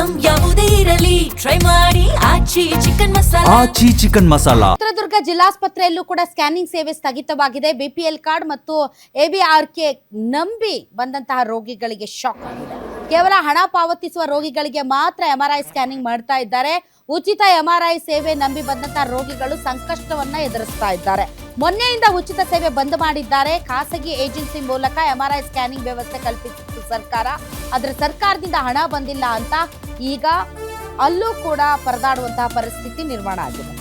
Item ಯಾವುದೇ ಇರಲಿ try ಮಾಡಿ ಆಚಿ ಚಿಕನ್ ಮಸಾಲಾ. ಚಿತ್ರದುರ್ಗ ಜಿಲ್ಲಾಸ್ಪತ್ರೆಯಲ್ಲೂ ಕೂಡ ಸ್ಕ್ಯಾನಿಂಗ್ ಸೇವೆ ಸ್ಥಗಿತವಾಗಿದೆ. ಬಿಪಿಎಲ್ ಕಾರ್ಡ್ ಮತ್ತು ಎಬಿಆರ್ಕೆ ನಂಬಿ ಬಂದಂತಹ ರೋಗಿಗಳಿಗೆ ಶಾಕ್ ಆಗಿದೆ. ಕೇವಲ ಹಣ ಪಾವತಿಸುವ ರೋಗಿಗಳಿಗೆ ಮಾತ್ರ ಎಂಆರ್ಐ ಸ್ಕ್ಯಾನಿಂಗ್ ಮಾಡ್ತಾ ಇದ್ದಾರೆ. ಉಚಿತ ಎಂಆರ್ಐ ಸೇವೆ ನಂಬಿ ಬಂದಂತಹ ರೋಗಿಗಳು ಸಂಕಷ್ಟವನ್ನ ಎದುರಿಸ್ತಾ ಇದ್ದಾರೆ. ಮೊನ್ನೆಯಿಂದ ಉಚಿತ ಸೇವೆ ಬಂದ್ ಮಾಡಿದ್ದಾರೆ. ಖಾಸಗಿ ಏಜೆನ್ಸಿ ಮೂಲಕ ಎಂಆರ್ಐ ಸ್ಕ್ಯಾನಿಂಗ್ ವ್ಯವಸ್ಥೆ ಕಲ್ಪಿಸಿತ್ತು ಸರ್ಕಾರ. ಆದ್ರೆ ಸರ್ಕಾರದಿಂದ ಹಣ ಬಂದಿಲ್ಲ ಅಂತ ಈಗ ಅಲ್ಲೂ ಕೂಡ ಪರದಾಡುವಂತಹ ಪರಿಸ್ಥಿತಿ ನಿರ್ಮಾಣ ಆಗಿದೆ.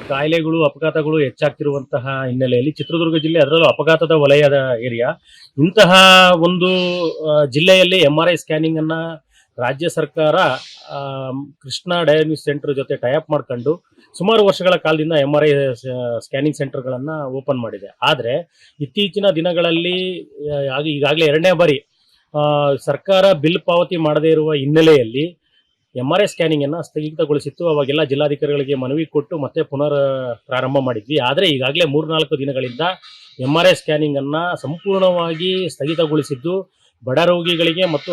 ಕಾಯಿಲೆಗಳು ಅಪಘಾತಗಳು ಹೆಚ್ಚಾಗ್ತಿರುವಂತಹ ಹಿನ್ನೆಲೆಯಲ್ಲಿ ಚಿತ್ರದುರ್ಗ ಜಿಲ್ಲೆ ಅದರಲ್ಲೂ ಅಪಘಾತದ ವಲಯದ ಏರಿಯಾ, ಇಂತಹ ಒಂದು ಜಿಲ್ಲೆಯಲ್ಲಿ ಎಂಆರ್ಐ ಸ್ಕ್ಯಾನಿಂಗ್ ಅನ್ನ ರಾಜ್ಯ ಸರ್ಕಾರ ಕೃಷ್ಣ ಡಯಾಗ್ನೋಸ್ ಸೆಂಟರ್ ಜೊತೆ ಟೈಅಪ್ ಮಾಡ್ಕೊಂಡು ಸುಮಾರು ವರ್ಷಗಳ ಕಾಲದಿಂದ ಎಂಆರ್ಐ ಸ್ಕ್ಯಾನಿಂಗ್ ಸೆಂಟರ್ಗಳನ್ನು ಓಪನ್ ಮಾಡಿದೆ. ಆದರೆ ಇತ್ತೀಚಿನ ದಿನಗಳಲ್ಲಿ ಈಗಾಗಲೇ 2ನೇ ಬಾರಿ ಸರ್ಕಾರ ಬಿಲ್ ಪಾವತಿ ಮಾಡದೇ ಇರುವ ಹಿನ್ನೆಲೆಯಲ್ಲಿ ಎಂಆರ್ಐ ಸ್ಕ್ಯಾನಿಂಗ್ ಅನ್ನು ಸ್ಥಗಿತಗೊಳಿಸಿತ್ತು. ಅವಾಗೆಲ್ಲ ಜಿಲ್ಲಾಧಿಕಾರಿಗಳಿಗೆ ಮನವಿ ಕೊಟ್ಟು ಮತ್ತೆ ಪುನರ್ ಪ್ರಾರಂಭ ಮಾಡಿದ್ವಿ. ಆದರೆ ಈಗಾಗಲೇ 3-4 ದಿನಗಳಿಂದ ಎಂಆರ್ಐ ಸ್ಕ್ಯಾನಿಂಗ್ ಅನ್ನ ಸಂಪೂರ್ಣವಾಗಿ ಸ್ಥಗಿತಗೊಳಿಸಿದ್ದು ಬಡ ರೋಗಿಗಳಿಗೆ ಮತ್ತು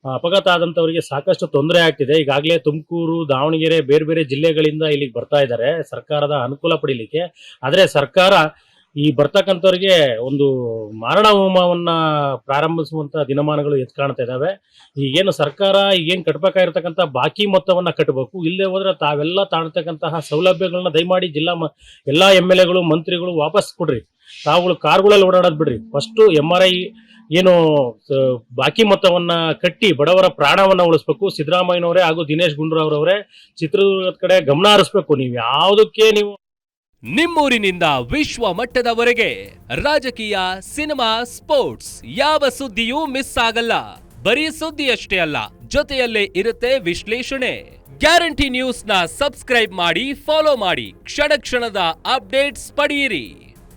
ಅಪಘಾತ ಆದಂಥವರಿಗೆ ಸಾಕಷ್ಟು ತೊಂದರೆ ಆಗ್ತಿದೆ. ಈಗಾಗಲೇ ತುಮಕೂರು, ದಾವಣಗೆರೆ, ಬೇರೆ ಬೇರೆ ಜಿಲ್ಲೆಗಳಿಂದ ಇಲ್ಲಿಗೆ ಬರ್ತಾ ಇದ್ದಾರೆ ಸರ್ಕಾರದ ಅನುಕೂಲ ಪಡೀಲಿಕ್ಕೆ. ಆದರೆ ಸರ್ಕಾರ ಈ ಬರ್ತಕ್ಕಂಥವ್ರಿಗೆ ಒಂದು ಮಾರಣ ಹೋಮವನ್ನ ಪ್ರಾರಂಭಿಸುವಂತ ದಿನಮಾನಗಳು ಎದ್ದು ಕಾಣ್ತಾ ಇದ್ದಾವೆ. ಈಗೇನು ಸರ್ಕಾರ ಈಗೇನು ಕಟ್ಟಬೇಕಾಗಿರ್ತಕ್ಕಂಥ ಬಾಕಿ ಮೊತ್ತವನ್ನ ಕಟ್ಟಬೇಕು. ಇಲ್ಲದೆ ಹೋದ್ರೆ ತಾವೆಲ್ಲ ತಾಳ್ತಕ್ಕಂತಹ ಸೌಲಭ್ಯಗಳನ್ನ ದಯಮಾಡಿ ಎಲ್ಲ MLAಗಳು ಮಂತ್ರಿಗಳು ವಾಪಸ್ ಕೊಡ್ರಿ. ತಾವುಗಳು ಕಾರ್ಗಳಲ್ಲಿ ಓಡಾಡೋದು ಬಿಡ್ರಿ. ಫಸ್ಟ್ ಎಂಆರ್ಐ ಏನು ಬಾಕಿ ಮೊತ್ತವನ್ನ ಕಟ್ಟಿ ಬಡವರ ಪ್ರಾಣವನ್ನ ಉಳಿಸ್ಬೇಕು. ಸಿದ್ದರಾಮಯ್ಯನವರೇ ಹಾಗೂ ದಿನೇಶ್ ಗುಂಡೂರಾವ್ರವರೇ ಚಿತ್ರದುರ್ಗದ ಕಡೆ ಗಮನ ಹರಿಸ್ಬೇಕು. ನೀವು ಯಾವುದಕ್ಕೆ ನೀವು ನಿಮ್ಮೂರಿನಿಂದ ವಿಶ್ವ ಮಟ್ಟದವರೆಗೆ ರಾಜಕೀಯ, ಸಿನಿಮಾ, ಸ್ಪೋರ್ಟ್ಸ್ ಯಾವ ಸುದ್ದಿಯೂ ಮಿಸ್ ಆಗಲ್ಲ. ಬರೀ ಸುದ್ದಿಯಷ್ಟೇ ಅಲ್ಲ, ಜೊತೆಯಲ್ಲೇ ಇರುತ್ತೆ ವಿಶ್ಲೇಷಣೆ. ಗ್ಯಾರಂಟಿ ನ್ಯೂಸ್ ನ ಸಬ್ಸ್ಕ್ರೈಬ್ ಮಾಡಿ, ಫಾಲೋ ಮಾಡಿ, ಕ್ಷಣ ಕ್ಷಣದ ಅಪ್ಡೇಟ್ಸ್ ಪಡೆಯಿರಿ.